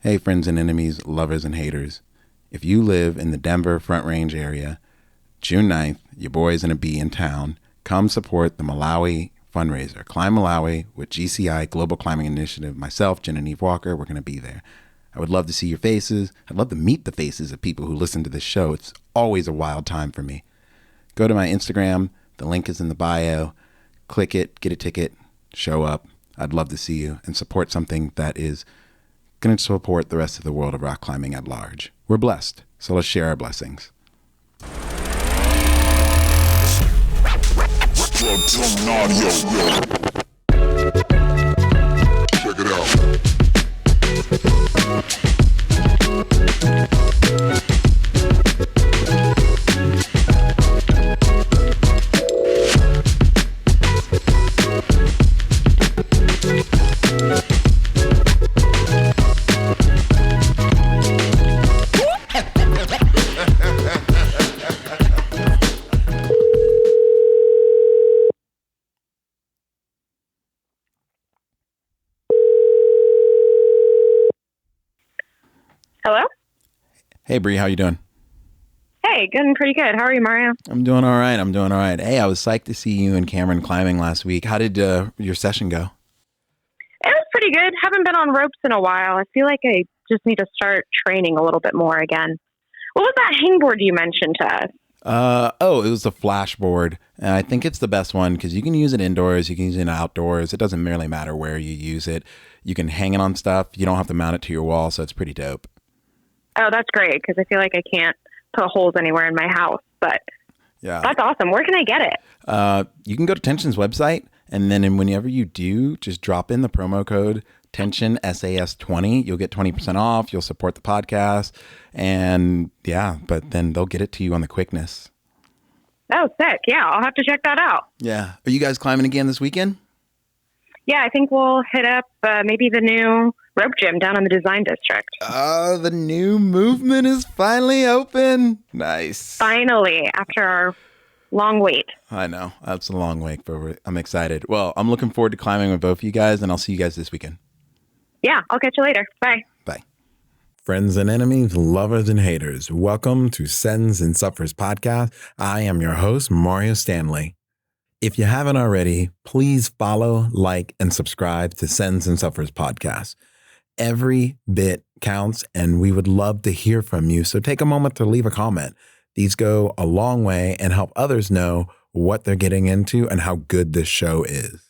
Hey, friends and enemies, lovers and haters. If you live in the Denver Front Range area, June 9th, your boy's going to be in town. Come support the Malawi fundraiser. Climb Malawi with GCI Global Climbing Initiative. Myself, Jen and Eve Walker, we're going to be there. I would love to see your faces. I'd love to meet the faces of people who listen to this show. It's always a wild time for me. Go to my Instagram. The link is in the bio. Click it, get a ticket, show up. I'd love to see you and support something that is going to support the rest of the world of rock climbing at large. We're blessed, so let's share our blessings. Funtanilla. Check it out. Hello? Hey, Bree, how you doing? Hey, good, pretty good. How are you, Mario? I'm doing all right. Hey, I was psyched to see you and Cameron climbing last week. How did your session go? It was pretty good. Haven't been on ropes in a while. I feel like I just need to start training a little bit more again. What was that hangboard you mentioned to us? It was a flashboard. And I think it's the best one because you can use it indoors, you can use it outdoors. It doesn't really matter where you use it. You can hang it on stuff. You don't have to mount it to your wall, so it's pretty dope. Oh, that's great because I feel like I can't put holes anywhere in my house, but yeah, that's awesome. Where can I get it? You can go to Tension's website, and then whenever you do, just drop in the promo code Tension SAS20. You'll get 20% off. You'll support the podcast, and yeah, but then they'll get it to you on the quickness. Oh, sick. Yeah, I'll have to check that out. Yeah. Are you guys climbing again this weekend? Yeah, I think we'll hit up maybe the new rope gym down in the Design District. Oh, the new movement is finally open. Nice. Finally, after our long wait. I know. That's a long wait, but I'm excited. Well, I'm looking forward to climbing with both of you guys, and I'll see you guys this weekend. Yeah, I'll catch you later. Bye. Bye. Friends and enemies, lovers and haters, welcome to Sends and Suffers podcast. I am your host, Mario Stanley. If you haven't already, please follow, like, and subscribe to Sends and Suffers podcast. Every bit counts, and we would love to hear from you. So take a moment to leave a comment. These go a long way and help others know what they're getting into and how good this show is.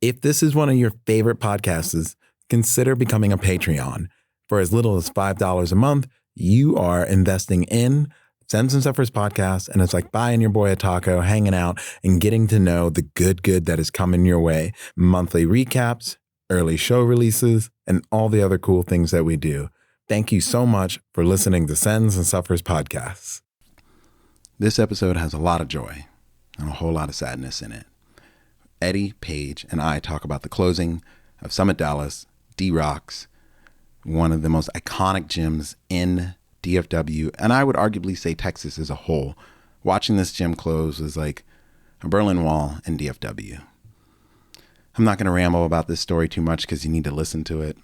If this is one of your favorite podcasts, consider becoming a Patreon. For as little as $5 a month, you are investing in Sends and Suffers podcast, and it's like buying your boy a taco, hanging out, and getting to know the good that is coming your way. Monthly recaps, early show releases, and all the other cool things that we do. Thank you so much for listening to Sends and Suffers podcasts. This episode has a lot of joy and a whole lot of sadness in it. Eddie, Paige, and I talk about the closing of Summit Dallas, D-Rocks, one of the most iconic gyms in DFW, and I would arguably say Texas as a whole. Watching this gym close was like a Berlin Wall in DFW. I'm not going to ramble about this story too much because you need to listen to it,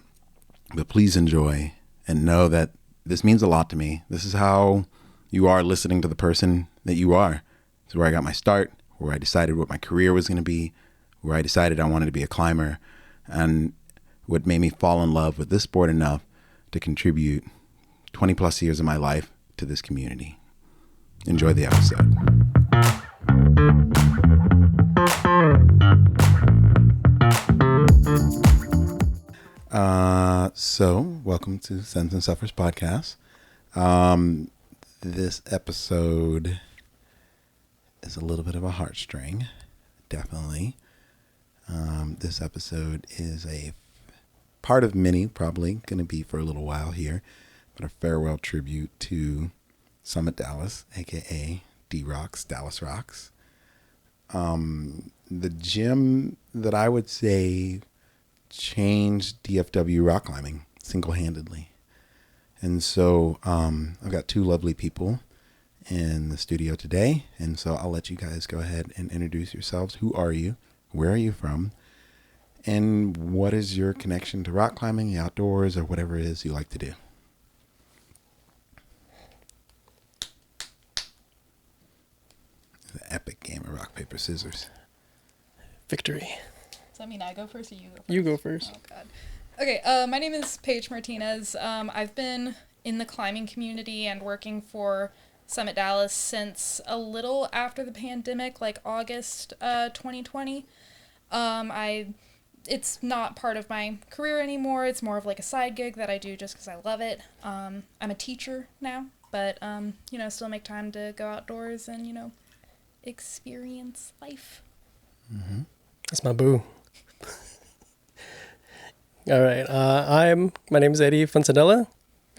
but please enjoy and know that this means a lot to me. This is how you are listening to the person that you are. This is where I got my start, where I decided what my career was going to be, where I decided I wanted to be a climber, and what made me fall in love with this sport enough to contribute 20 plus years of my life to this community. Enjoy the episode. So welcome to Sends and Suffers podcast. This episode is a little bit of a heartstring, definitely. This episode is a part of many, probably going to be for a little while here, but a farewell tribute to Summit Dallas, aka D-Rocks, Dallas Rocks. The gym that I would say changed DFW rock climbing single-handedly. And so I've got two lovely people in the studio today. And so I'll let you guys go ahead and introduce yourselves. Who are you? Where are you from? And what is your connection to rock climbing, the outdoors, or whatever it is you like to do? The epic game of rock, paper, scissors. Victory. Does that mean I go first or you go first? You go first. Oh, God. Okay, my name is Paige Martinez. I've been in the climbing community and working for Summit Dallas since a little after the pandemic, like August 2020. It's not part of my career anymore. It's more of like a side gig that I do just because I love it. I'm a teacher now, but, still make time to go outdoors and, experience life. Mm-hmm. That's my boo. All right. My name is Eddie Funtanilla.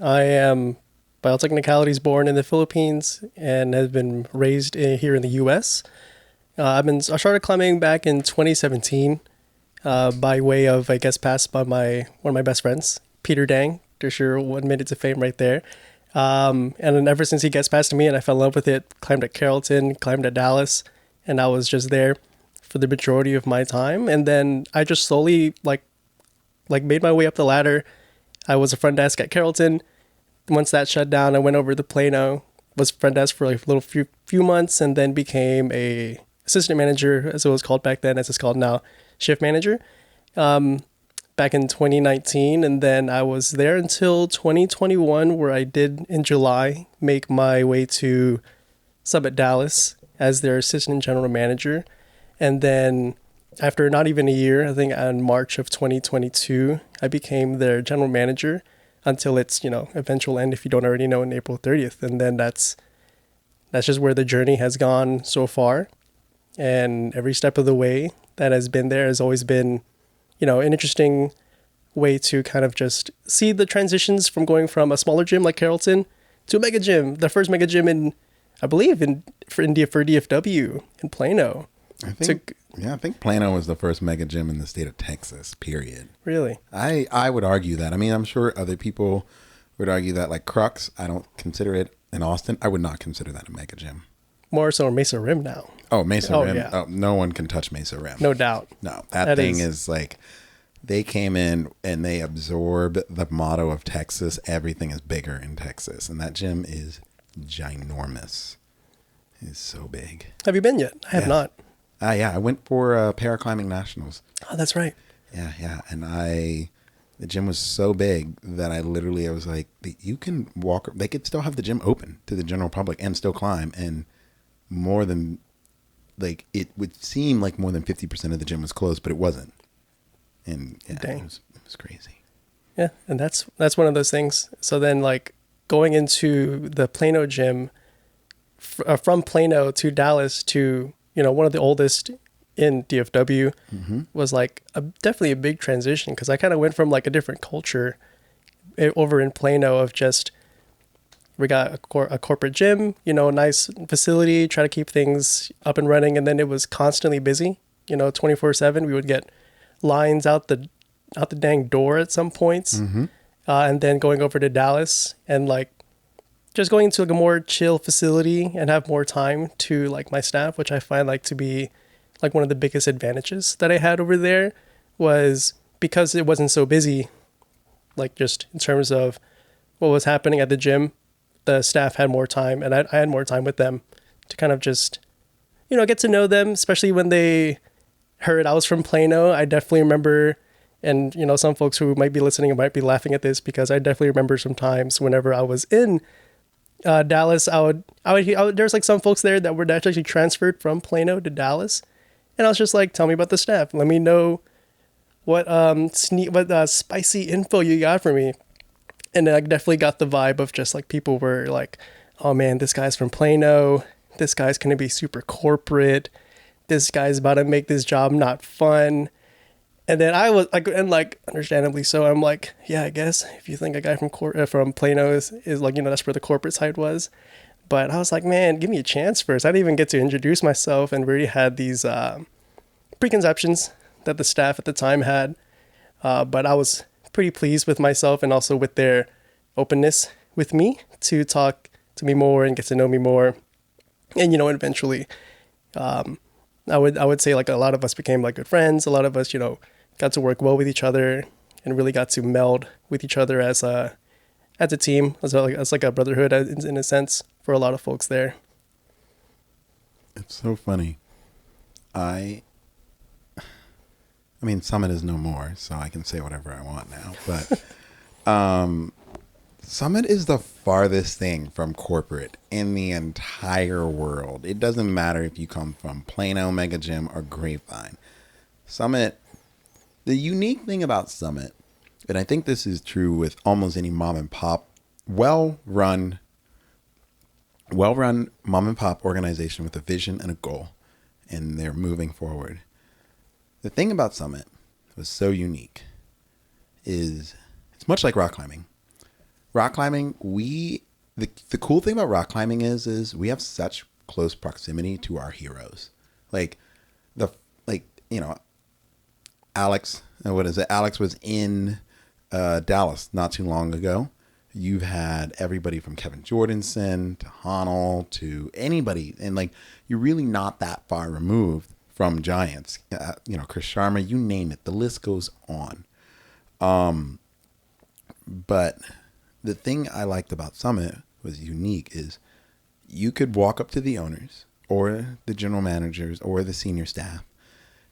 I am by all technicalities born in the Philippines and have been raised here in the U.S. I started climbing back in 2017 by way of, I guess, passed by one of my best friends, Peter Dang. For sure, admitted to fame right there. And then ever since he gets past me and I fell in love with it, climbed at Carrollton, climbed at Dallas, and I was just there for the majority of my time. And then I just slowly like made my way up the ladder. I was a front desk at Carrollton. Once that shut down, I went over to Plano, was front desk for like a little few months, and then became a assistant manager, as it was called back then, as it's called now, shift manager, back in 2019. And then I was there until 2021, where I did in July make my way to Summit Dallas as their assistant general manager. And then after not even a year, I think in March of 2022, I became their general manager until its, eventual end, if you don't already know, on April 30th. And then that's just where the journey has gone so far. And every step of the way that has been there has always been, an interesting way to kind of just see the transitions from going from a smaller gym like Carrollton to a mega gym, the first mega gym for DFW in Plano. I think Plano was the first mega gym in the state of Texas, period. Really? I would argue that. I mean, I'm sure other people would argue that, like Crux, I don't consider it in Austin. I would not consider that a mega gym. More so Mesa Rim now. Oh, Mesa Rim. Yeah. Oh, no one can touch Mesa Rim. No doubt. No, that thing is like, they came in and they absorbed the motto of Texas. Everything is bigger in Texas. And that gym is ginormous. It's so big. Have you been yet? I have not. Yeah, I went for paraclimbing nationals. Oh, that's right. Yeah. And the gym was so big that I was like, you can walk, they could still have the gym open to the general public and still climb. And more than, like, it would seem like more than 50% of the gym was closed, but it wasn't. And yeah, it was crazy. Yeah, and that's one of those things. So then, like, going into the Plano gym, from Plano to Dallas to, one of the oldest in DFW, was like definitely a big transition, because I kind of went from like a different culture over in Plano of just, we got a corporate gym, a nice facility, try to keep things up and running. And then it was constantly busy, 24/7. We would get lines out the dang door at some points. And then going over to Dallas and like just going into like a more chill facility and have more time to like my staff, which I find like to be like one of the biggest advantages that I had over there, was because it wasn't so busy, like just in terms of what was happening at the gym, the staff had more time and I had more time with them to kind of just, get to know them, especially when they heard I was from Plano. I definitely remember, and, some folks who might be listening might be laughing at this, because I definitely remember some times whenever I was in Dallas, I would there's like some folks there that were actually transferred from Plano to Dallas. And I was just like, tell me about the staff. Let me know what spicy info you got for me. And I definitely got the vibe of just like people were like, oh man, this guy's from Plano. This guy's going to be super corporate. This guy's about to make this job not fun. And then I was like, and like, understandably so, I'm like, yeah, I guess if you think a guy from Plano is like, that's where the corporate side was. But I was like, man, give me a chance first. I didn't even get to introduce myself, and we already had these preconceptions that the staff at the time had. But I was pretty pleased with myself and also with their openness with me to talk to me more and get to know me more. And, eventually, I would say like a lot of us became like good friends. A lot of us, got to work well with each other and really got to meld with each other as a team, as like a brotherhood in a sense for a lot of folks there. It's so funny. I mean, Summit is no more, so I can say whatever I want now. But Summit is the farthest thing from corporate in the entire world. It doesn't matter if you come from Plano, Mega Gym, or Grapevine. Summit, the unique thing about Summit, and I think this is true with almost any mom and pop, well-run mom and pop organization with a vision and a goal, and they're moving forward. The thing about Summit was so unique is it's much like rock climbing. Rock climbing, the cool thing about rock climbing is we have such close proximity to our heroes. Alex, Alex was in Dallas not too long ago. You've had everybody from Kevin Jordanson to Honnold to anybody, and like you're really not that far removed from giants. Chris Sharma, you name it. The list goes on. But the thing I liked about Summit was unique is you could walk up to the owners or the general managers or the senior staff.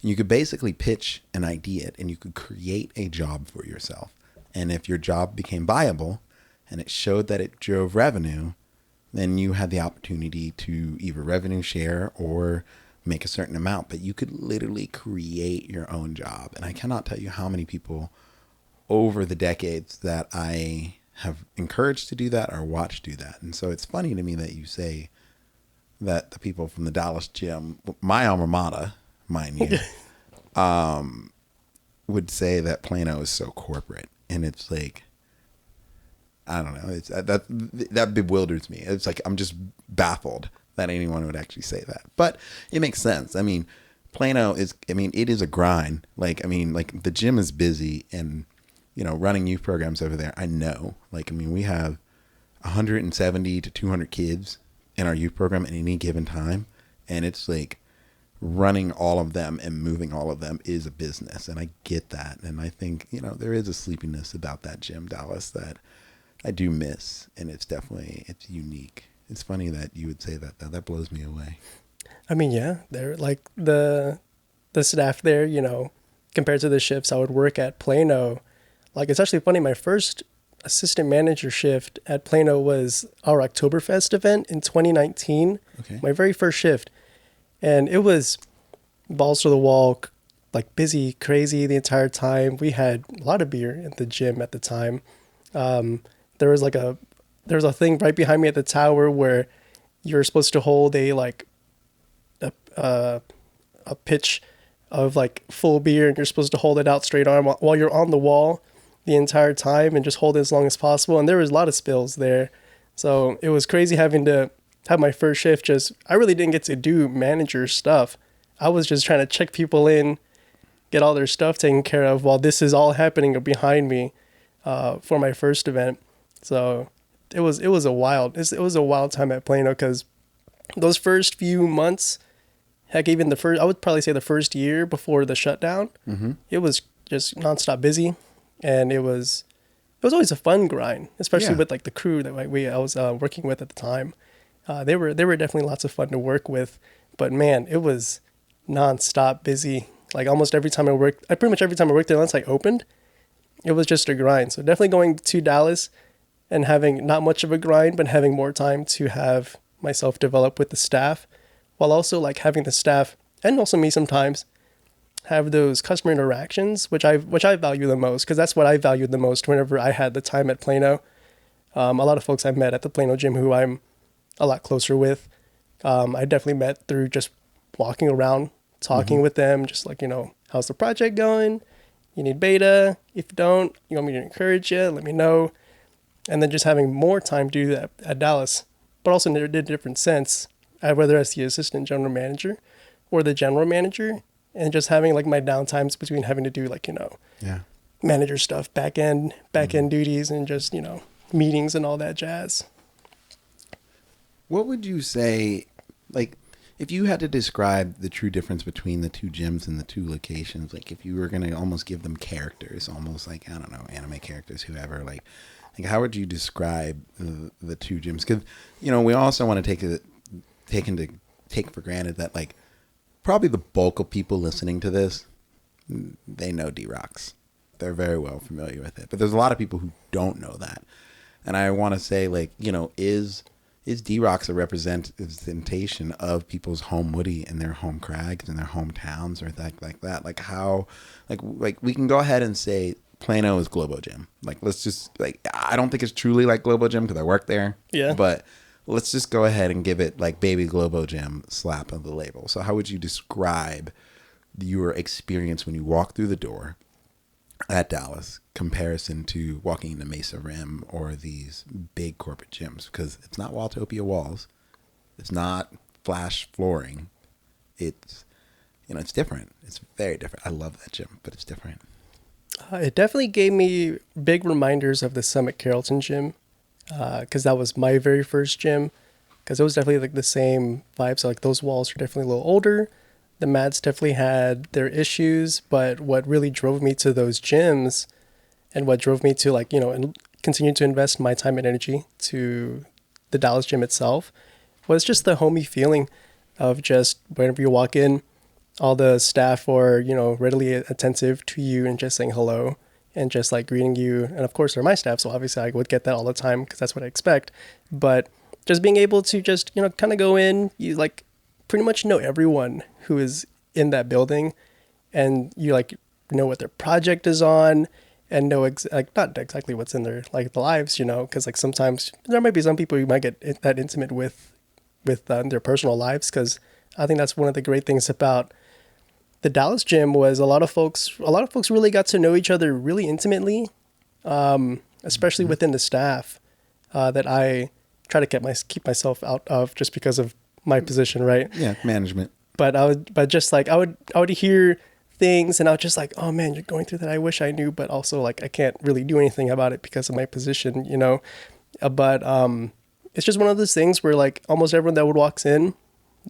And you could basically pitch an idea and you could create a job for yourself. And if your job became viable and it showed that it drove revenue, then you had the opportunity to either revenue share or make a certain amount. But you could literally create your own job. And I cannot tell you how many people over the decades that I have encouraged to do that or watched do that. And so it's funny to me that you say that the people from the Dallas gym, my alma mater, mind you, would say that Plano is so corporate. And it's like, I don't know. It's that bewilders me. It's like I'm just baffled that anyone would actually say that. But it makes sense. I mean, Plano is. I mean, it is a grind. Like the gym is busy, and running youth programs over there. I know. We have 170 to 200 kids in our youth program at any given time, and it's like running all of them and moving all of them is a business, and I get that. And I think there is a sleepiness about that gym, Dallas, that I do miss, and it's unique. It's funny that you would say that, though. That blows me away. I mean, yeah, they're like the staff there, compared to the shifts I would work at Plano. Like, it's actually funny. My first assistant manager shift at Plano was our Oktoberfest event in 2019. Okay. My very first shift. And it was balls to the wall, like busy, crazy the entire time. We had a lot of beer in the gym at the time. There was a thing right behind me at the tower where you're supposed to hold a pitch of like full beer, and you're supposed to hold it out straight arm while you're on the wall the entire time and just hold it as long as possible. And there was a lot of spills there. So it was crazy having to have my first shift. I really didn't get to do manager stuff. I was just trying to check people in, get all their stuff taken care of while this is all happening behind me for my first event. So it was a wild time at Plano, because those first few months, heck, even I would probably say the first year before the shutdown, It was just nonstop busy, and it was always a fun grind, especially with like the crew that I was working with at the time. They were definitely lots of fun to work with, but man, it was nonstop busy. Like pretty much every time I worked there, once I opened, it was just a grind. So definitely going to Dallas and having not much of a grind, but having more time to have myself develop with the staff, while also like having the staff and also me sometimes have those customer interactions, which I value the most, because that's what I valued the most whenever I had the time at Plano. A lot of folks I've met at the Plano gym who I'm a lot closer with, I definitely met through just walking around, talking with them, just like, how's the project going? You need beta? If you don't, you want me to encourage you? Let me know. And then just having more time to do that at Dallas, but also in a different sense, whether as the assistant general manager or the general manager, and just having like my downtimes between having to do like, manager stuff, back end duties, and just, meetings and all that jazz. What would you say, like, if you had to describe the true difference between the two gyms and the two locations, like if you were going to almost give them characters, almost like, I don't know, anime characters, whoever, like how would you describe the two gyms? Because, you know, we also want to take for granted that, like, probably the bulk of people listening to this, they know D-Rocks. They're very well familiar with it. But there's a lot of people who don't know that. And I want to say, like, you know, is D-Rocks a representation of people's home Woody and their home crags and their hometowns or like that? Like how, like we can go ahead and say Plano is Globo Gym. Like, let's just, like, I don't think it's truly like Globo Gym because I work there. Yeah. But let's just go ahead and give it like baby Globo Gym slap of the label. So how would you describe your experience when you walk through the door at Dallas comparison to walking into Mesa Rim or these big corporate gyms? Because it's not Walltopia walls. It's not flash flooring. It's, you know, it's different. It's very different. I love that gym, but it's different. It definitely gave me big reminders of the Summit Carrollton gym, because that was my very first gym, because it was definitely like the same vibe. So like those walls are definitely a little older. The mats definitely had their issues, but what really drove me to those gyms and what drove me to, like, you know, and continue to invest my time and energy to the Dallas gym itself was just the homey feeling of just whenever you walk in, all the staff are, you know, readily attentive to you and just saying hello and just like greeting you. And of course they're my staff, so obviously I would get that all the time because that's what I expect. But just being able to just, you know, kind of go in, you like pretty much know everyone who is in that building, and you like know what their project is on and know like not exactly what's in their like the lives, you know, because like sometimes there might be some people you might get that intimate with their personal lives, because I think that's one of the great things about the Dallas gym was a lot of folks really got to know each other really intimately, especially within the staff that I try to keep myself out of just because of my position, right? Yeah, management. But I would hear things and I was just like, oh man, you're going through that. I wish I knew, but also like I can't really do anything about it because of my position, you know. But it's just one of those things where like almost everyone that would walks in,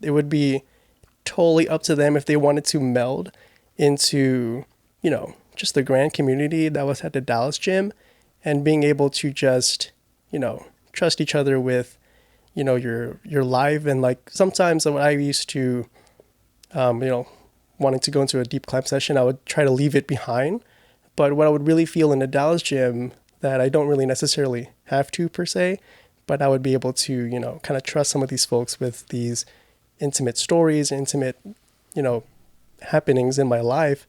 it would be totally up to them if they wanted to meld into, you know, just the grand community that was at the Dallas gym, and being able to just, you know, trust each other with, you know, your live. And like sometimes when I used to, you know, wanting to go into a deep climb session, I would try to leave it behind. But what I would really feel in the Dallas gym that I don't really necessarily have to per se, but I would be able to, you know, kind of trust some of these folks with these intimate stories, intimate, you know, happenings in my life,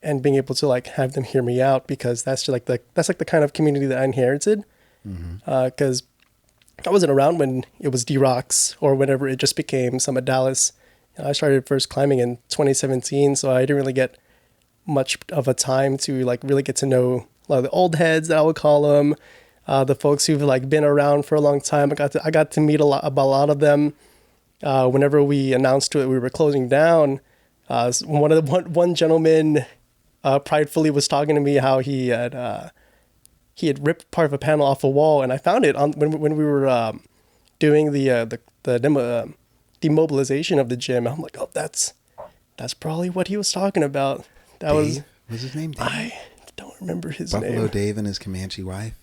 and being able to like have them hear me out, because that's just like the kind of community that I inherited. Because I wasn't around when it was D-Rocks or whenever it just became Summit Dallas. I started first climbing in 2017, so I didn't really get much of a time to like really get to know a lot of the old heads, I would call them, the folks who've like been around for a long time. I got to meet a lot of them. Whenever we announced we were closing down, one gentleman pridefully was talking to me how he had ripped part of a panel off a wall, and I found it when we were doing the demobilization of the gym. I'm like, oh, that's probably what he was talking about. Was his name Dave? I don't remember his Buffalo name. Dave and his Comanche wife.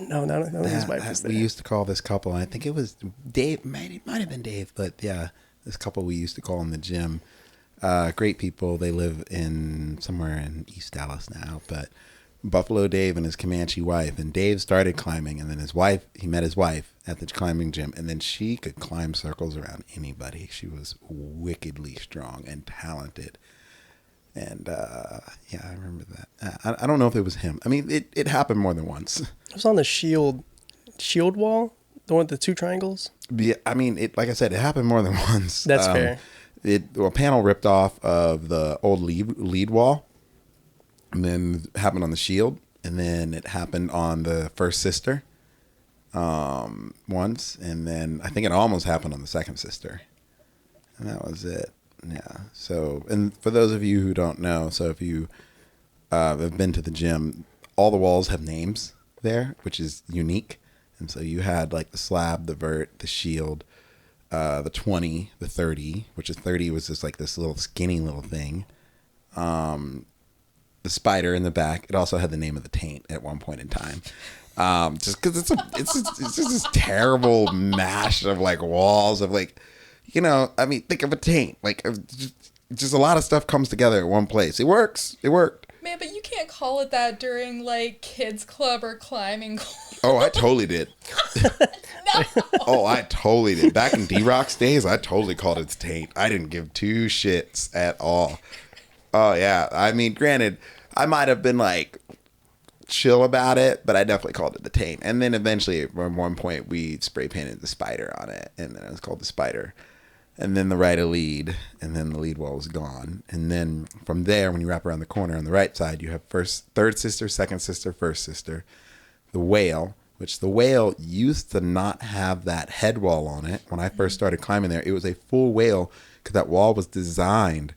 No, his wife was there. We used to call this couple, and I think it was Dave. Might have been Dave, but yeah, this couple we used to call in the gym. Great people. They live in somewhere in East Dallas now, but Buffalo Dave and his Comanche wife. And Dave started climbing, and then he met his wife at the climbing gym, and then she could climb circles around anybody. She was wickedly strong and talented. And yeah, I remember that. I don't know if it was him. I mean, it happened more than once. It was on the shield wall, the one with the two triangles. Yeah, I mean, like I said, it happened more than once. That's fair. A panel ripped off of the old lead wall, and then it happened on the shield, and then it happened on the first sister once, and then I think it almost happened on the second sister, and that was it. Yeah. So, and for those of you who don't know, so if you have been to the gym, all the walls have names there, which is unique. And so you had like the slab, the vert, the shield, the 20, the 30, which is 30 was just like this little skinny little thing. The spider in the back. It also had the name of the taint at one point in time. Just because it's just this terrible mash of like walls of like, you know, I mean, think of a taint. Like just a lot of stuff comes together at one place. It works. It worked. Man, but you can't call it that during like kids club or climbing club. Oh, I totally did. No. Oh, I totally did. Back in D-Rock's days, I totally called it taint. I didn't give two shits at all. Oh, yeah. I mean, granted, I might have been like chill about it, but I definitely called it the taint. And then eventually, at one point, we spray painted the spider on it, and then it was called the spider. And then the right of lead, and then the lead wall was gone. And then from there, when you wrap around the corner on the right side, you have third sister, second sister, first sister, the whale, which the whale used to not have that head wall on it. When I first started climbing there, it was a full whale because that wall was designed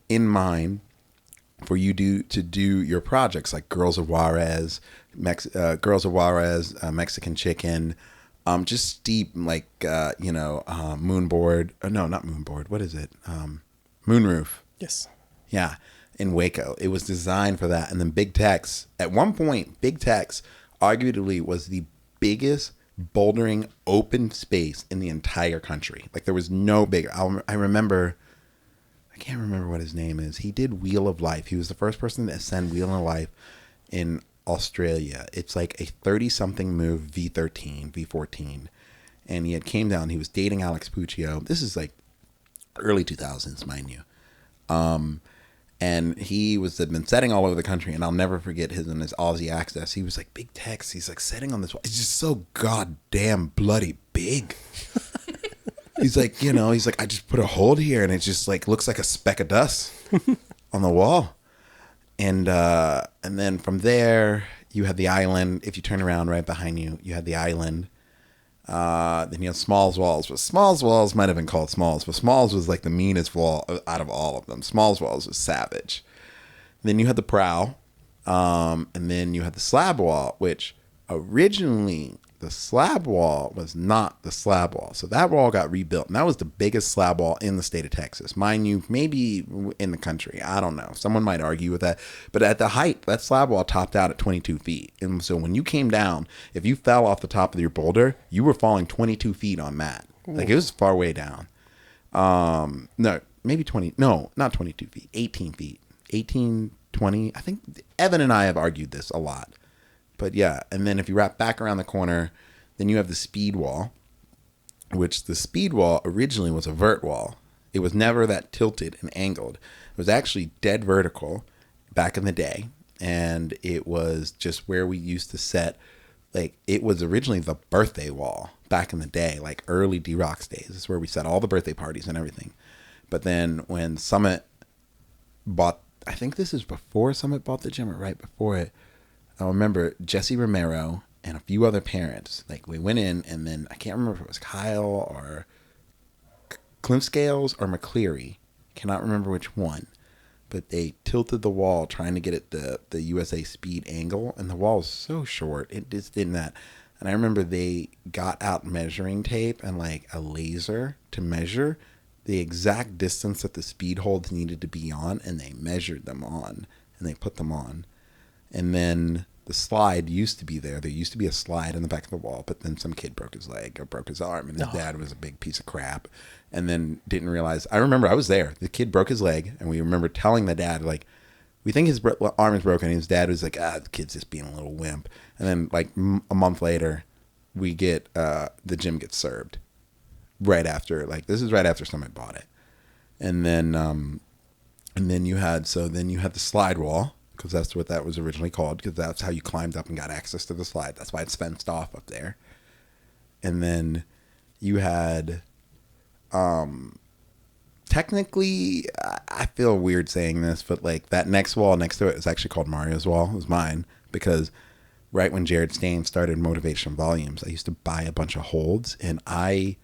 in mind for you to do your projects like Girls of Juarez, Mexican Chicken, just steep like moonboard. No, not moonboard. What is it? Moonroof. Yes. Yeah, in Waco. It was designed for that. And then Big Tex. At one point, Big Tex arguably was the biggest bouldering open space in the entire country. Like there was no bigger. I remember. I can't remember what his name is. He did Wheel of Life. He was the first person to ascend Wheel of Life in Australia. It's like a 30-something move V13, V14. And he had came down. He was dating Alex Puccio. This is like early 2000s, mind you. And he had been setting all over the country. And I'll never forget his Aussie access. He was like, Big Tex. He's like setting on this wall. It's just so goddamn bloody big. He's like, I just put a hold here and it just like looks like a speck of dust on the wall. And then from there, you had the island. If you turn around right behind you, you had the island. Then you have Smalls Walls. But Smalls Walls might have been called Smalls. But Smalls was like the meanest wall out of all of them. Smalls Walls was savage. Then you had the prow. And then you had the slab wall, which originally the slab wall was not the slab wall. So that wall got rebuilt. And that was the biggest slab wall in the state of Texas. Mind you, maybe in the country. I don't know. Someone might argue with that. But at the height, that slab wall topped out at 22 feet. And so when you came down, if you fell off the top of your boulder, you were falling 22 feet on mat. Like it was far way down. No, maybe 20. No, not 22 feet. 18 feet. 18, 20. I think Evan and I have argued this a lot. But yeah, and then if you wrap back around the corner, then you have the speed wall, which the speed wall originally was a vert wall. It was never that tilted and angled. It was actually dead vertical back in the day. And it was just where we used to set, like, it was originally the birthday wall back in the day, like early D-Rock's days. This is where we set all the birthday parties and everything. But then when Summit bought, I think this is before Summit bought the gym or right before it, I remember Jesse Romero and a few other parents, like we went in and then I can't remember if it was Kyle or Clint Scales or McCleary. Cannot remember which one, but they tilted the wall trying to get it the USA speed angle. And the wall was so short. It just didn't that. And I remember they got out measuring tape and like a laser to measure the exact distance that the speed holds needed to be on. And they measured them on and they put them on. And then the slide used to be there. There used to be a slide in the back of the wall, but then some kid broke his leg or broke his arm, and his dad was a big piece of crap, and then didn't realize. I remember I was there. The kid broke his leg, and we remember telling the dad, like, we think his arm is broken, and his dad was like, the kid's just being a little wimp. And then, like, a month later, we get, the gym gets served right after, like, this is right after somebody bought it. And then you had the slide wall, because that's what that was originally called, because that's how you climbed up and got access to the slide. That's why it's fenced off up there. And then you had, technically, I feel weird saying this, but like that next wall next to it is actually called Mario's wall. It was mine, because right when Jared Stain started Motivation Volumes, I used to buy a bunch of holds, and I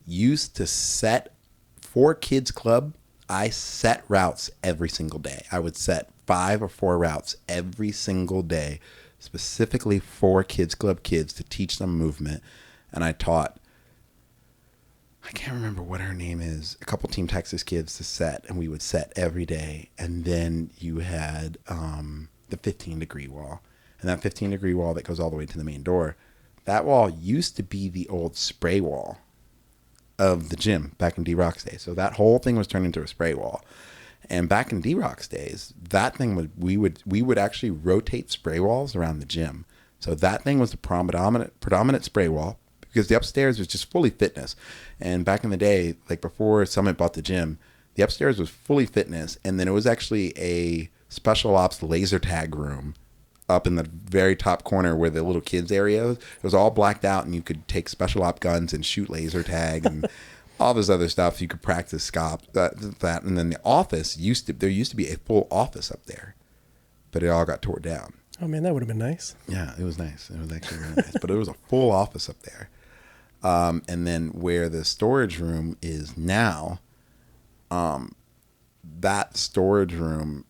used to set for Kids Club. I set routes every single day. I would set 5 or 4 routes every single day, specifically for Kids Club kids to teach them movement. And I taught I can't remember what her name is. A couple Team Texas kids to set, and we would set every day. And then you had the 15-degree wall. And that 15-degree wall that goes all the way to the main door, that wall used to be the old spray wall of the gym back in D-Rock's day. So that whole thing was turned into a spray wall. And back in D-Rock's days, that thing was, we would actually rotate spray walls around the gym. So that thing was the predominant spray wall, because the upstairs was just fully fitness. And back in the day, like before Summit bought the gym, the upstairs was fully fitness. And then it was actually a special ops laser tag room up in the very top corner where the little kids area was. It was all blacked out, and you could take special op guns and shoot laser tag and all this other stuff. You could practice that. And then the office there used to be a full office up there, but it all got tore down. Oh man, that would have been nice. Yeah, it was nice. It was actually really nice, but it was a full office up there. And then where the storage room is now, that storage room,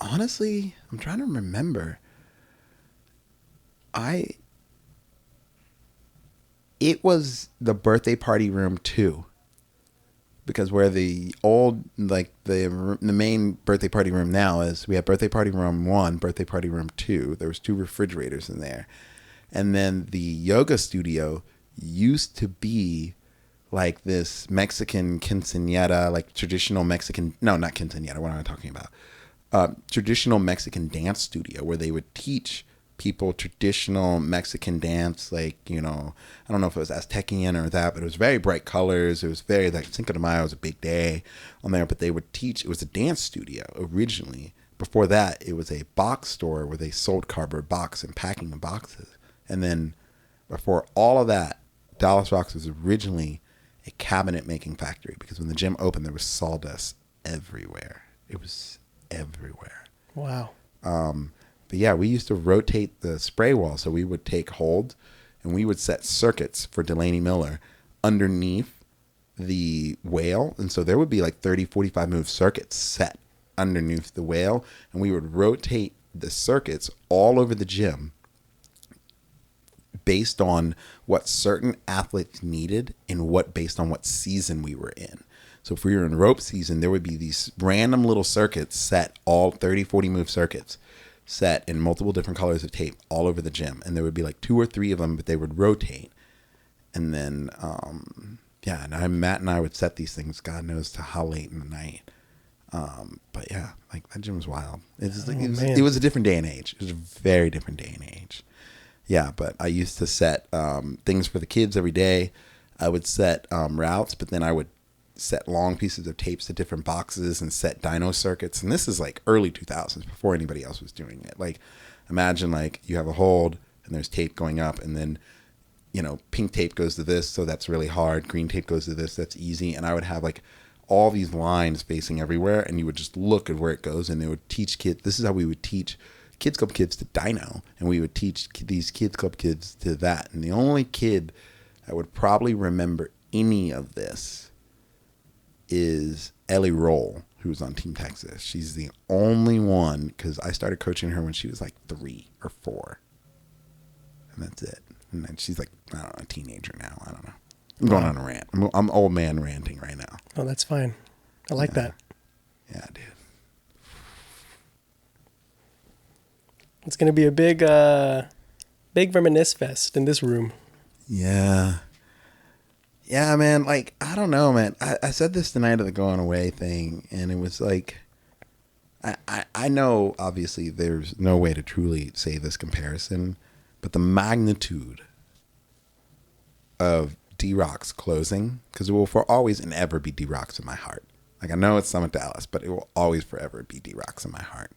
honestly, I'm trying to remember. It was the birthday party room too, because where the old, like the main birthday party room now is, we have birthday party room 1, birthday party room 2. There was 2 refrigerators in there. And then the yoga studio used to be like this Mexican quinceañera, like traditional Mexican, no, not quinceañera, what am I talking about? Traditional Mexican dance studio where they would teach people traditional Mexican dance, like, you know, I don't know if it was Aztecian or that, but it was very bright colors. It was very, like, Cinco de Mayo was a big day on there, but they would teach, it was a dance studio originally. Before that, it was a box store where they sold cardboard box and packing of boxes. And then before all of that, Dallas Rocks was originally a cabinet making factory, because when the gym opened, there was sawdust everywhere. It was everywhere. Wow. But yeah, we used to rotate the spray wall. So we would take hold and we would set circuits for Delaney Miller underneath the whale. And so there would be like 30, 45 move circuits set underneath the whale. And we would rotate the circuits all over the gym based on what certain athletes needed and based on what season we were in. So if we were in rope season, there would be these random little circuits set, all 30, 40 move circuits set in multiple different colors of tape all over the gym. And there would be like 2 or 3 of them, but they would rotate. And then, Matt and I would set these things, God knows to how late in the night. But yeah, like that gym was wild. It was a different day and age. It was a very different day and age. Yeah, but I used to set things for the kids every day. I would set routes, but then I would set long pieces of tapes to different boxes and set dyno circuits. And this is like early 2000s, before anybody else was doing it. Like, imagine like you have a hold and there's tape going up, and then, you know, pink tape goes to this, so that's really hard. Green tape goes to this, that's easy. And I would have like all these lines facing everywhere, and you would just look at where it goes, and they would teach kids. This is how we would teach Kids Club kids to dyno, and we would teach these Kids Club kids to that. And the only kid that would probably remember any of this is Ellie Roll, who's on Team Texas. She's the only one, because I started coaching her when she was like 3 or 4, and that's it. And then she's like, I don't know, a teenager now. I don't know. I'm going on a rant. I'm old man ranting right now. Oh, that's fine. I like that. Yeah, dude. It's going to be a big reminisce fest in this room. Yeah. Yeah, man. Like, I don't know, man. I said this the night of the going away thing, and it was like, I know, obviously, there's no way to truly say this comparison, but the magnitude of D-Rock's closing, because it will for always and ever be D-Rock's in my heart. Like, I know it's Summit Dallas, but it will always forever be D-Rock's in my heart.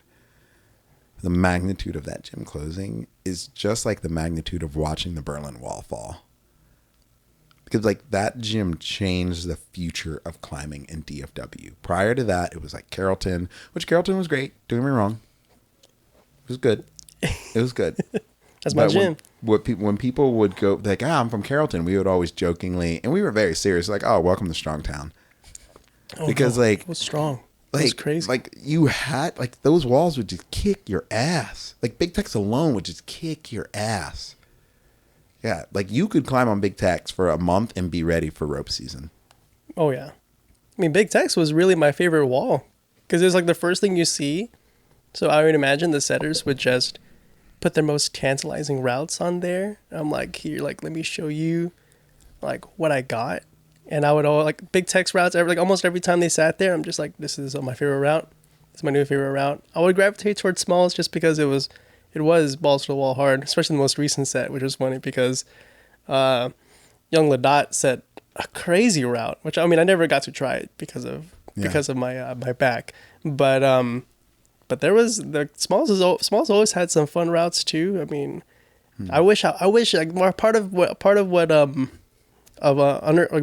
The magnitude of that gym closing is just like the magnitude of watching the Berlin Wall fall. Because like that gym changed the future of climbing in DFW. Prior to that, it was like Carrollton, which Carrollton was great. Don't get me wrong. It was good. It was good. That's my gym. When people would go like, I'm from Carrollton, we would always jokingly, and we were very serious, like, oh, welcome to Strongtown. Oh, because no, like, it was strong. Like, that's crazy. Like you had like those walls would just kick your ass. Like Big Tex alone would just kick your ass. Yeah, like you could climb on Big Tex for a month and be ready for rope season. Oh yeah. I mean, Big Tex was really my favorite wall because it was like the first thing you see. So I would imagine the setters would just put their most tantalizing routes on there. I'm like, here, like, let me show you like what I got. And I would all like Big Tex routes. Like almost every time they sat there, I'm just like, this is my favorite route. It's my new favorite route. I would gravitate towards smalls just because it was balls to the wall hard, especially the most recent set, which was funny because Young Ladot set a crazy route, which I mean I never got to try it because of my my back, but there was the smalls always had some fun routes too. I mean, I wish like more part of what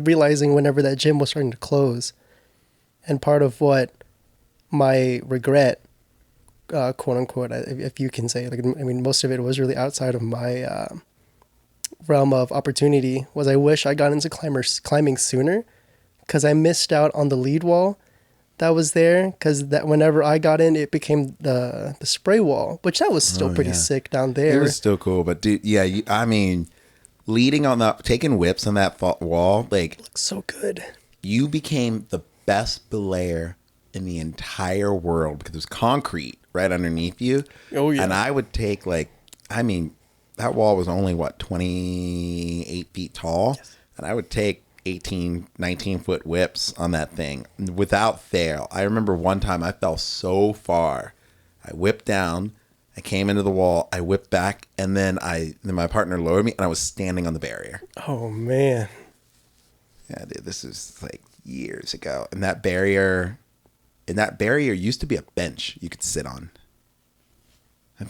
realizing whenever that gym was starting to close, and part of what my regret, quote unquote, if you can say, like, I mean, most of it was really outside of my realm of opportunity, was I wish I got into climbing sooner, because I missed out on the lead wall that was there, because that whenever I got in, it became the spray wall, which that was still pretty sick down there. It was still cool, but dude, yeah, I mean, leading on taking whips on that wall, like, looks so good. You became the best belayer in the entire world because it was concrete right underneath you. Oh yeah. And I would take that wall was only 28 feet tall. Yes. And I would take 18, 19 foot whips on that thing without fail. I remember one time I fell so far. I whipped down, I came into the wall, I whipped back, and then my partner lowered me and I was standing on the barrier. Oh man. Yeah, dude, this is like years ago. And that barrier used to be a bench you could sit on. I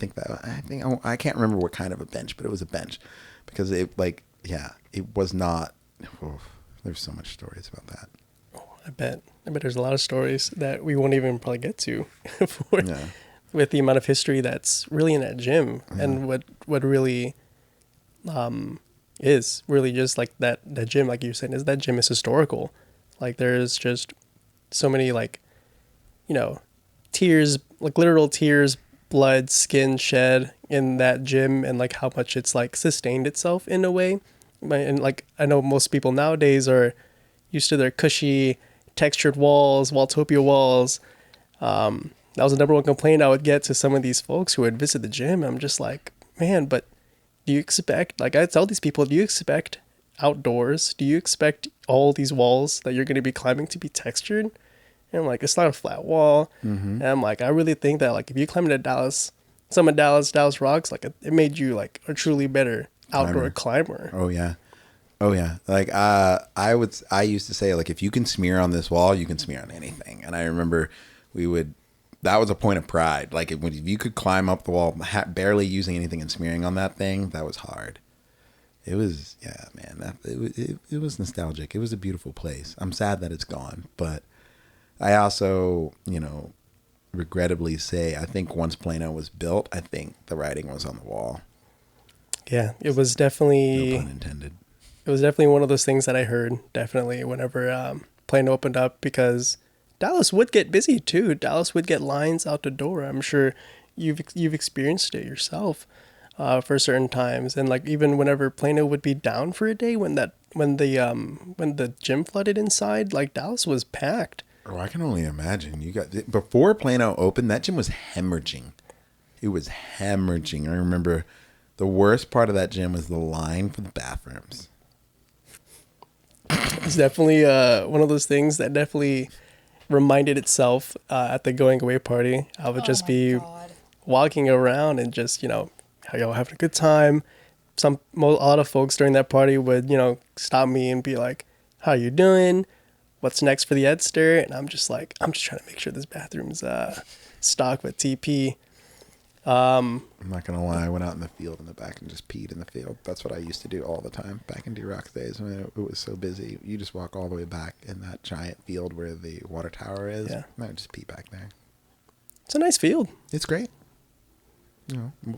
can't remember what kind of a bench, but it was a bench because it was not. Oh, there's so much stories about that. Oh, I bet there's a lot of stories that we won't even probably get to with the amount of history that's really in that gym and what really is really just like that gym, like you said, is that gym is historical. Like there's just so many like, tears, like literal tears, blood, skin shed in that gym, and like how much it's like sustained itself in a way. And like I know most people nowadays are used to their cushy textured walls, Walltopia walls. That was the number one complaint I would get to some of these folks who would visit the gym. I'm just like, man, but do you expect, like I tell these people, do you expect outdoors? Do you expect all these walls that you're going to be climbing to be textured? And I'm like, it's not a flat wall. Mm-hmm. And I'm like, I really think that like if you climb into Dallas Rocks, like it made you like a truly better outdoor climber. Oh yeah. Like I used to say, like, if you can smear on this wall, you can smear on anything. And I remember that was a point of pride. Like if you could climb up the wall barely using anything and smearing on that thing, that was hard. It was, yeah, man, it was nostalgic. It was a beautiful place. I'm sad that it's gone, but I also, regrettably say, I think once Plano was built, I think the writing was on the wall. Yeah, it was definitely... No pun intended. It was definitely one of those things that I heard, definitely, whenever Plano opened up, because Dallas would get busy, too. Dallas would get lines out the door. I'm sure you've experienced it yourself for certain times. And, like, even whenever Plano would be down for a day, when the gym flooded inside, like, Dallas was packed. Oh, I can only imagine. Before Plano opened, that gym was hemorrhaging. It was hemorrhaging. I remember the worst part of that gym was the line for the bathrooms. It's definitely one of those things that definitely reminded itself at the going away party. I would just be walking around and just, y'all having a good time. A lot of folks during that party would, stop me and be like, how you doing? What's next for the Edster? And I'm just trying to make sure this bathroom's stocked with TP. I'm not gonna lie, I went out in the field in the back and just peed in the field. That's what I used to do all the time back in D-Rock days. I mean, it was so busy. You just walk all the way back in that giant field where the water tower is. Yeah. I would just pee back there. It's a nice field. It's great.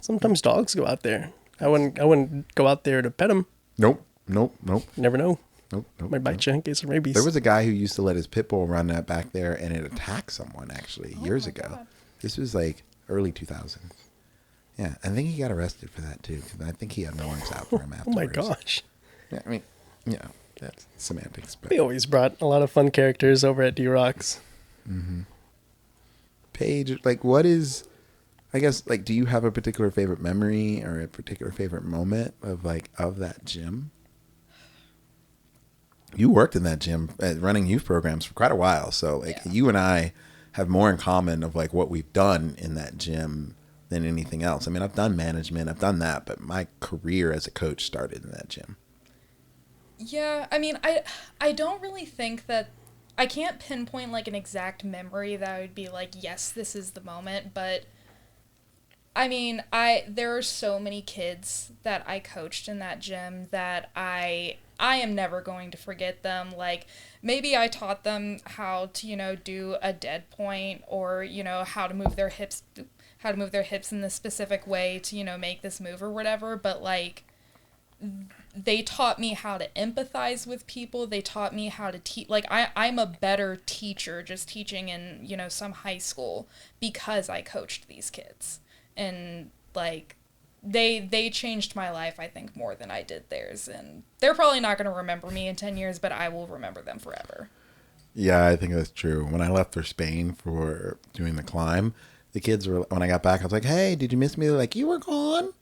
Sometimes dogs go out there. I wouldn't go out there to pet them. Nope. You never know. Nope. Might bite you in case of rabies. There was a guy who used to let his pit bull run that back there, and it attacked someone actually years ago. God. This was like early 2000s. Yeah, I think he got arrested for that too. 'Cause I think he had warrants out for him Oh my afterwards. gosh. Yeah, I mean, that's semantics. But We always brought a lot of fun characters over at D-Rocks. Paige, like, what is? I guess, like, do you have a particular favorite memory or a particular favorite moment of that gym? You worked in that gym running youth programs for quite a while, so like you and I have more in common of like what we've done in that gym than anything else. I mean, I've done management, I've done that, but my career as a coach started in that gym. Yeah, I mean, I don't really think that I can't pinpoint like an exact memory that I would be like, yes, this is the moment, but I mean, there are so many kids that I coached in that gym that I am never going to forget them. Like, maybe I taught them how to, do a dead point or, how to move their hips in this specific way to, make this move or whatever, but like they taught me how to empathize with people. They taught me how to teach. Like, I'm a better teacher just teaching in, some high school because I coached these kids. And, like, they changed my life, I think, more than I did theirs. And they're probably not going to remember me in 10 years, but I will remember them forever. Yeah, I think that's true. When I left for Spain for doing the climb, the kids were, when I got back, I was like, hey, did you miss me? They're like, you were gone?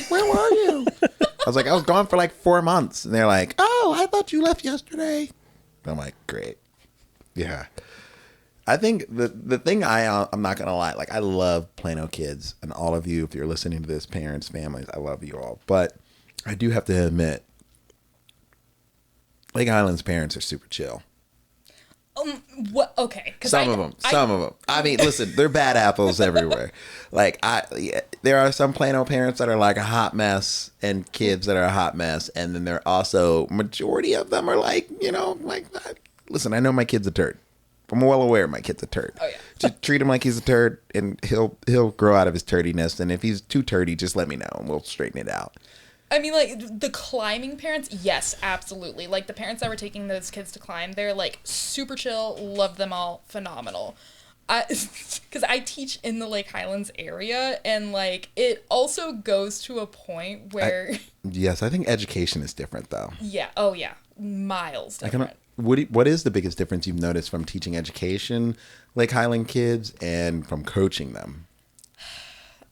Where were you? I was like, I was gone for like 4 months. And they're like, oh, I thought you left yesterday. I'm like, great. Yeah. I think the thing I'm not going to lie, like I love Plano kids and all of you, if you're listening to this, parents, families, I love you all. But I do have to admit, Lake Island's parents are super chill. What? Okay. Some of them. I mean, listen, they're bad apples everywhere. Like there are some Plano parents that are like a hot mess and kids that are a hot mess. And then there are also majority of them are like, like that. Listen, I know my kid's a turd. I'm well aware my kid's a turd. Oh, yeah. Just treat him like he's a turd and he'll grow out of his turdiness. And if he's too turdy, just let me know and we'll straighten it out. I mean, like, the climbing parents, yes, absolutely. Like, the parents that were taking those kids to climb, they're, like, super chill, love them all, phenomenal. Because I teach in the Lake Highlands area, and, like, it also goes to a point where... Yes, I think education is different, though. Yeah, oh, yeah. Miles different. What is the biggest difference you've noticed from teaching education, Lake Highland kids, and from coaching them?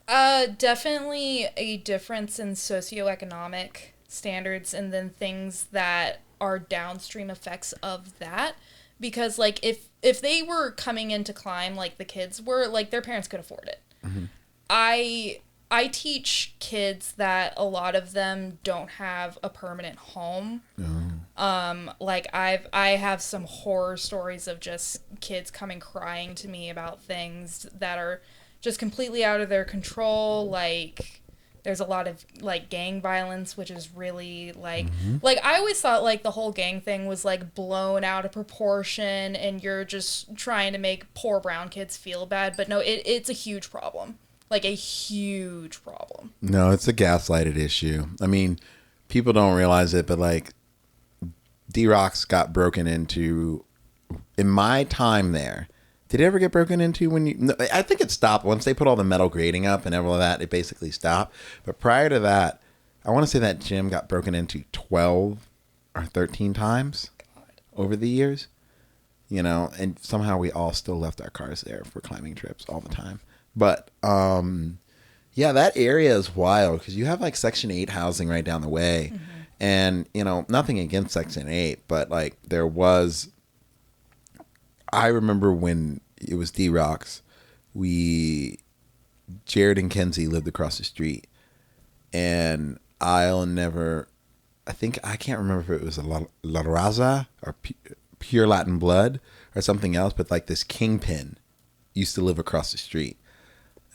Definitely a difference in socioeconomic standards and then things that are downstream effects of that. Because, like, if they were coming in to climb like the kids were, like, their parents could afford it. Mm-hmm. I teach kids that a lot of them don't have a permanent home. Like I have some horror stories of just kids coming crying to me about things that are just completely out of their control. Like there's a lot of like gang violence, which is really like, like I always thought like the whole gang thing was like blown out of proportion and you're just trying to make poor brown kids feel bad. But no, it's a huge problem. Like a huge problem. No, it's a gaslighted issue. I mean, people don't realize it, but like D-Rocks got broken into in my time there. Did it ever get broken into when you... No, I think it stopped. Once they put all the metal grating up and all of that, it basically stopped. But prior to that, I want to say that gym got broken into 12 or 13 times over the years. And somehow we all still left our cars there for climbing trips all the time. But, yeah, that area is wild because you have like Section 8 housing right down the way. Mm-hmm. And, nothing against Section 8, but like there was... I remember when it was D-Rocks, Jared and Kenzie lived across the street, and I can't remember if it was a La Raza or Pure Latin Blood or something else, but like this kingpin used to live across the street.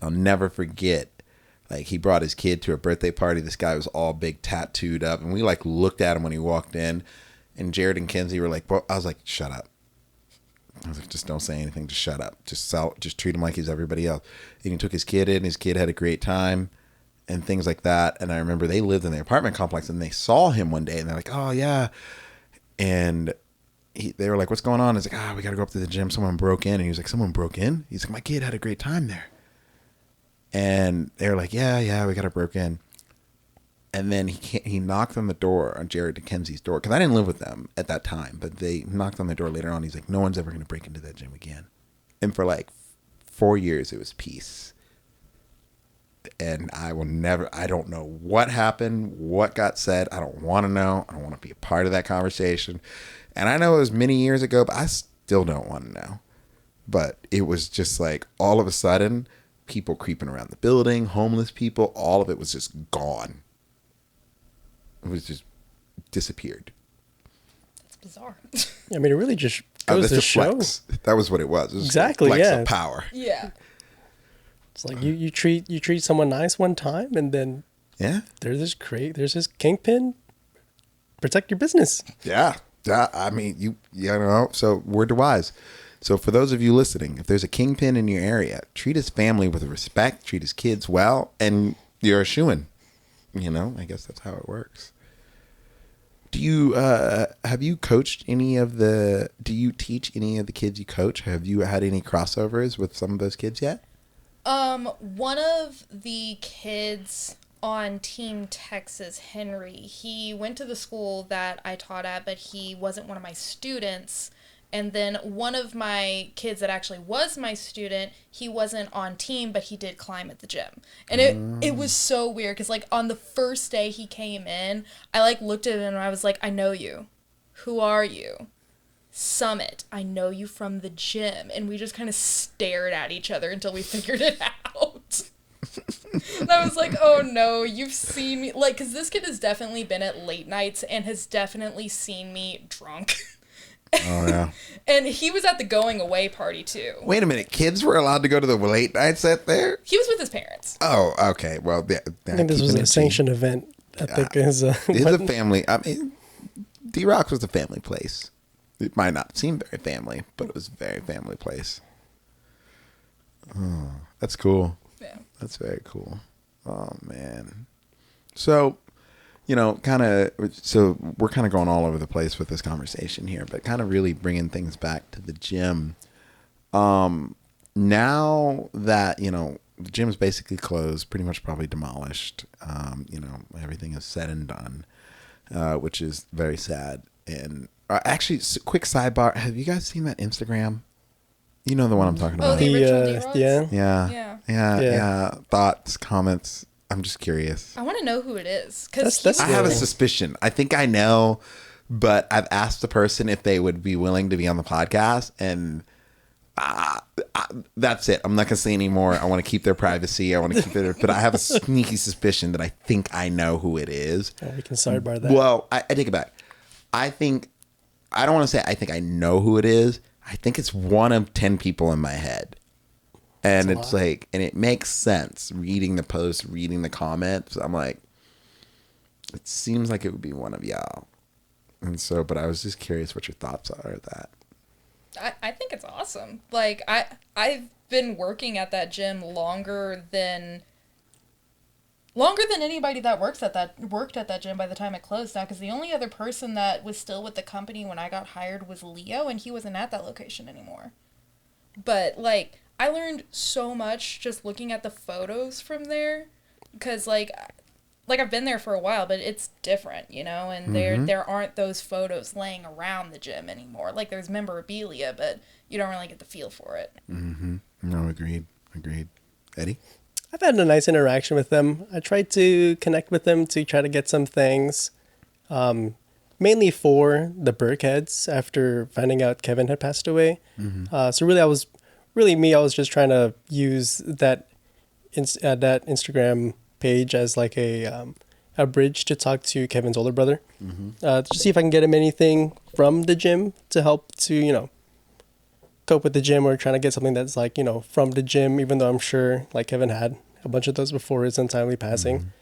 I'll never forget, like he brought his kid to a birthday party. This guy was all big tattooed up, and we like looked at him when he walked in, and Jared and Kenzie were like, I was like, shut up. I was like, just don't say anything. Just shut up. Just treat him like he's everybody else. And he took his kid in. His kid had a great time and things like that. And I remember they lived in the apartment complex and they saw him one day and they're like, oh, yeah. And they were like, what's going on? He's like, we got to go up to the gym. Someone broke in. And he was like, someone broke in? He's like, my kid had a great time there. And they were like, yeah, we got it broken. And then he knocked on the door, on Jared Dickenzie's door, because I didn't live with them at that time, but they knocked on the door later on. He's like, no one's ever going to break into that gym again. And for like 4 years, it was peace. And I don't know what happened, what got said. I don't want to know. I don't want to be a part of that conversation. And I know it was many years ago, but I still don't want to know. But it was just like all of a sudden, people creeping around the building, homeless people, all of it was just gone. It was just disappeared. That's bizarre. I mean, it really just goes to show. Flex. That was what it was. It was Exactly, flex yeah. of power. Yeah. It's like you treat someone nice one time, and then there's this kingpin. Protect your business. Yeah. I mean, you know. So word to wise. So for those of you listening, if there's a kingpin in your area, treat his family with respect, treat his kids well, and you're a shoo-in. You know, I guess that's how it works. Do you have you coached any of the? Do you teach any of the kids you coach? Have you had any crossovers with some of those kids yet? One of the kids on Team Texas, Henry, he went to the school that I taught at, but he wasn't one of my students. And then one of my kids that actually was my student, he wasn't on team, but he did climb at the gym. And it was so weird because, like, on the first day he came in, I, like, looked at him and I was like, I know you. Who are you? Summit. I know you from the gym. And we just kind of stared at each other until we figured it out. And I was like, oh no, you've seen me. Like, because this kid has definitely been at late nights and has definitely seen me drunk. Oh, yeah. And he was at the going away party, too. Wait a minute. Kids were allowed to go to the late nights out there? He was with his parents. Oh, okay. Well, yeah, I think this was a sanctioned event. I think is it's a family. I mean, D-Rock was a family place. It might not seem very family, but it was a very family place. Oh, that's cool. Yeah. That's very cool. Oh, man. So, you know, so we're kind of going all over the place with this conversation here, but kind of really bringing things back to the gym. Now that, you know, the gym's basically closed, pretty much probably demolished, you know, everything is said and done, which is very sad. And actually, quick sidebar, have you guys seen that Instagram? You know the one I'm talking about. Oh, the original D-Rods? Yeah. Thoughts, comments. I'm just curious. I want to know who it is. Because I have a suspicion. I think I know, but I've asked the person if they would be willing to be on the podcast, and that's it. I'm not going to say anymore. I want to keep their privacy. I want to keep it, but I have a sneaky suspicion that I think I know who it is. Oh, we can sidebar that. Well, I take it back. I don't want to say I think I know who it is. I think it's one of 10 people in my head. And it's like, and it makes sense reading the post, reading the comments. I'm like, it seems like it would be one of y'all. And so, but I was just curious what your thoughts are of that. I think it's awesome. Like, I've been working at that gym longer than anybody that worked at that gym by the time it closed now, because the only other person that was still with the company when I got hired was Leo, and he wasn't at that location anymore. But, like, I learned so much just looking at the photos from there, because, like I've been there for a while, but it's different, you know, and there aren't those photos laying around the gym anymore. Like, there's memorabilia, but you don't really get the feel for it. Mm-hmm. No, agreed. Eddie? I've had a nice interaction with them. I tried to connect with them to try to get some things, mainly for the Burkheads after finding out Kevin had passed away. Mm-hmm. So really, I was just trying to use that Instagram page as like a bridge to talk to Kevin's older brother, to see if I can get him anything from the gym to help to, you know, cope with the gym, or trying to get something that's like, you know, from the gym, even though I'm sure like Kevin had a bunch of those before his untimely passing.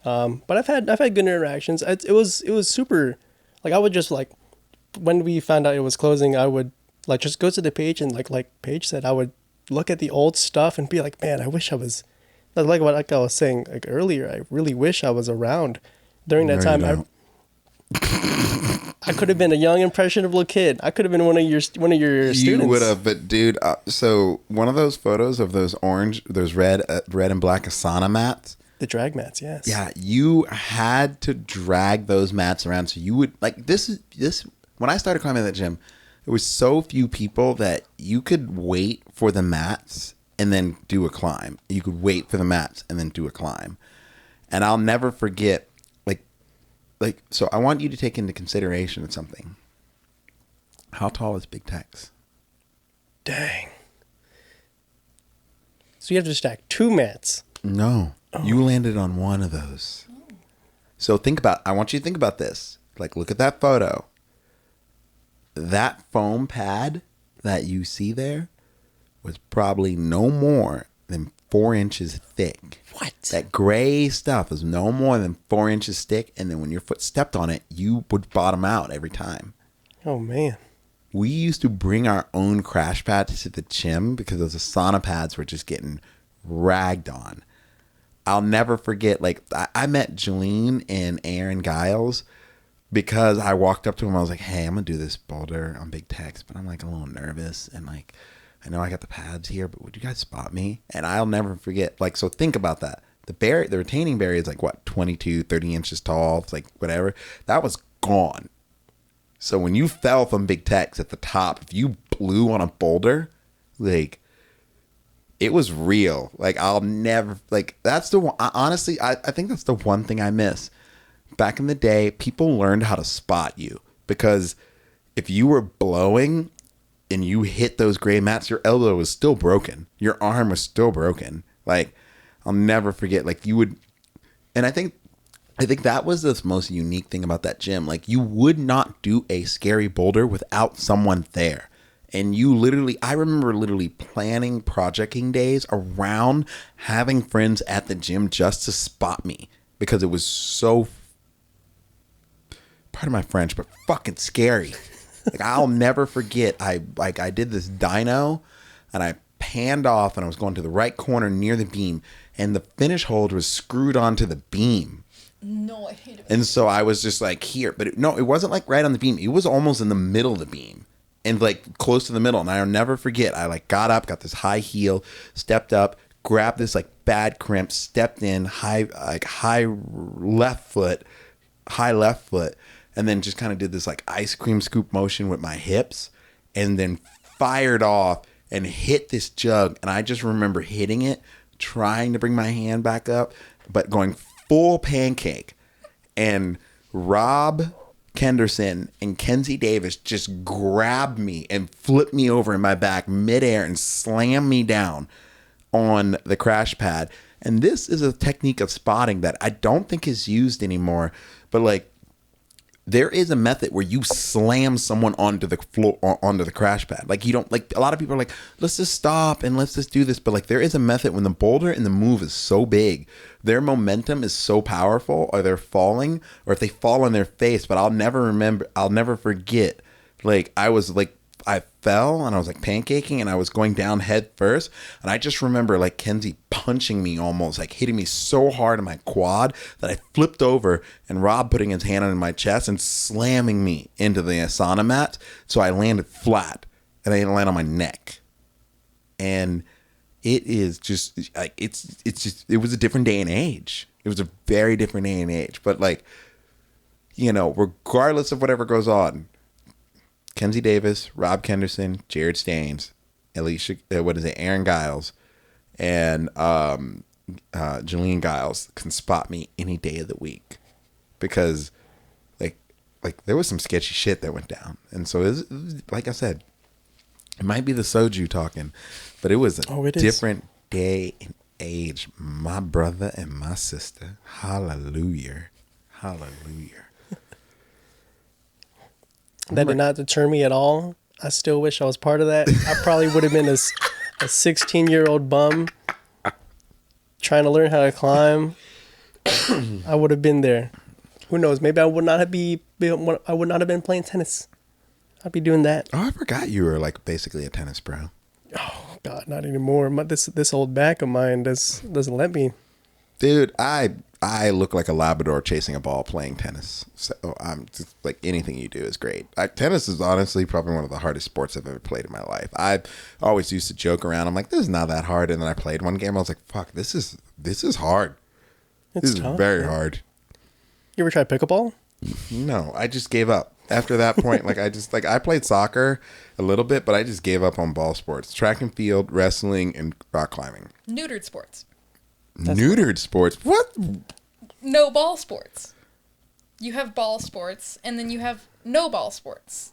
But I've had good interactions. It was super, like, I would just, like, when we found out it was closing, I would like just go to the page and like Paige said, I would look at the old stuff and be like, man, I wish I was, like I was saying like earlier, I really wish I was around during that time. I could have been a young impressionable kid. I could have been one of your students. You would have, but dude. So one of those photos of those red and black Asana mats. The drag mats, yes. Yeah, you had to drag those mats around. So you would like this. When I started climbing that gym, there was so few people that you could wait for the mats and then do a climb. You could wait for the mats and then do a climb. And I'll never forget, so I want you to take into consideration something. How tall is Big Tex? Dang. So you have to stack 2 mats. No, you landed on one of those. So I want you to think about this. Like, look at that photo. That foam pad that you see there was probably no more than 4 inches thick. What? That gray stuff was no more than 4 inches thick, and then when your foot stepped on it, you would bottom out every time. Oh, man. We used to bring our own crash pads to the gym because those Asana pads were just getting ragged on. I'll never forget, I met Jolene and Aaron Giles because I walked up to him. I was like, hey, I'm going to do this boulder on Big Tex, but I'm a little nervous. And I know I got the pads here, but would you guys spot me? And I'll never forget. So think about that. The retaining barrier is 22, 30 inches tall. It's whatever. That was gone. So when you fell from Big Tex at the top, if you blew on a boulder, it was real. I'll never, that's the one. Honestly, I think that's the one thing I miss. Back in the day, people learned how to spot you because if you were blowing and you hit those gray mats, your elbow was still broken. Your arm was still broken. I'll never forget. You would, and I think that was the most unique thing about that gym. You would not do a scary boulder without someone there. And I remember literally planning projecting days around having friends at the gym just to spot me because it was so, pardon my French, but fucking scary. I'll never forget. I did this dyno and I panned off and I was going to the right corner near the beam and the finish hold was screwed onto the beam. No, I hate it. And so I was just here, but it wasn't right on the beam. It was almost in the middle of the beam and close to the middle. And I'll never forget. I got up, got this high heel, stepped up, grabbed this bad crimp, stepped in high left foot, and then just kind of did this ice cream scoop motion with my hips and then fired off and hit this jug. And I just remember hitting it, trying to bring my hand back up, but going full pancake. And Rob Kenderson and Kenzie Davis just grabbed me and flipped me over in my back midair and slammed me down on the crash pad. And this is a technique of spotting that I don't think is used anymore, but there is a method where you slam someone onto the floor, onto the crash pad. You don't a lot of people are let's just stop and let's just do this. But there is a method when the boulder and the move is so big, their momentum is so powerful, or they're falling, or if they fall on their face. But I'll never forget. I fell and I was pancaking and I was going down head first. And I just remember Kenzie punching me almost, hitting me so hard in my quad that I flipped over and Rob putting his hand on my chest and slamming me into the Asana mat. So I landed flat and I didn't land on my neck. And it is just it was a different day and age. It was a very different day and age. But regardless of whatever goes on, Kenzie Davis, Rob Kenderson, Jared Staines, Aaron Giles, and Jolene Giles can spot me any day of the week because there was some sketchy shit that went down. And so it was, like I said, it might be the soju talking, but it was a different day and age, my brother and my sister. Hallelujah. Hallelujah. That did not deter me at all. I still wish I was part of that. I probably would have been a 16-year-old bum trying to learn how to climb. I would have been there. Who knows? Maybe I would not have been playing tennis. I'd be doing that. Oh, I forgot you were basically a tennis pro. Oh God, not anymore. This old back of mine doesn't let me. Dude, I I look like a Labrador chasing a ball playing tennis. So I'm just like, anything you do is great. Tennis is honestly probably one of the hardest sports I've ever played in my life. I always used to joke around. I'm like, this is not that hard. And then I played one game. I was like, fuck, this is hard. This is tough, very yeah. hard. You ever try pickleball? No, I just gave up. After that point, I played soccer a little bit, but I just gave up on ball sports. Track and field, wrestling, and rock climbing. Neutered sports. Neutered sports? What? No ball sports. You have ball sports, and then you have no ball sports.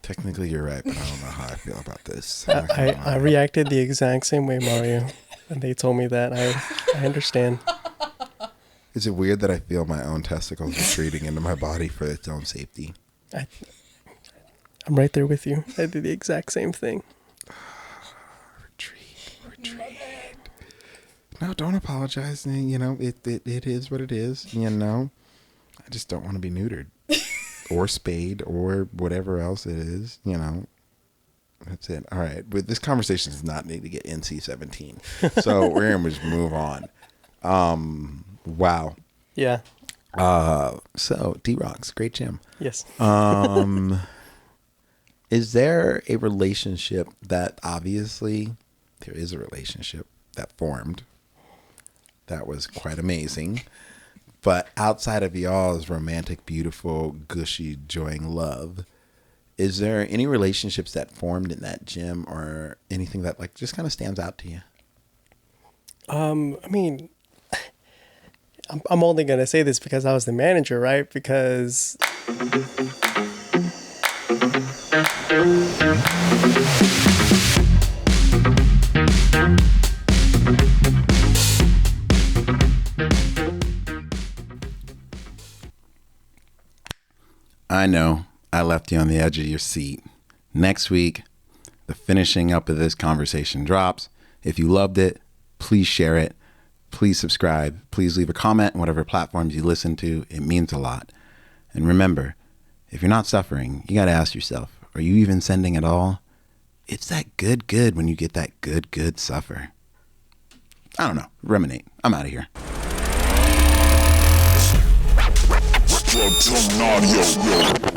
Technically, you're right, but I don't know how I feel about this. I reacted the exact same way, Mario. And they told me that. I understand. Is it weird that I feel my own testicles retreating into my body for its own safety? I'm right there with you. I did the exact same thing. Retreat. No, don't apologize. You know, it is what it is. You know, I just don't want to be neutered or spayed or whatever else it is. You know, that's it. All right, but this conversation does not need to get NC-17, so we're gonna just move on. Wow. Yeah. So D-Rocks, great gym. Yes. Is there a relationship that obviously there is a relationship that formed that was quite amazing, but outside of y'all's romantic, beautiful, gushy, enjoying love, is there any relationships that formed in that gym or anything that like just kind of stands out to you? I mean, I'm only going to say this because I was the manager, right? Because I know I left you on the edge of your seat. Next week, the finishing up of this conversation drops. If you loved it, please share it. Please subscribe. Please leave a comment on whatever platforms you listen to. It means a lot. And remember, if you're not suffering, you got to ask yourself, are you even sending at all? It's that good when you get that good suffer. I don't know. Ruminate. I'm out of here. Funtanilla.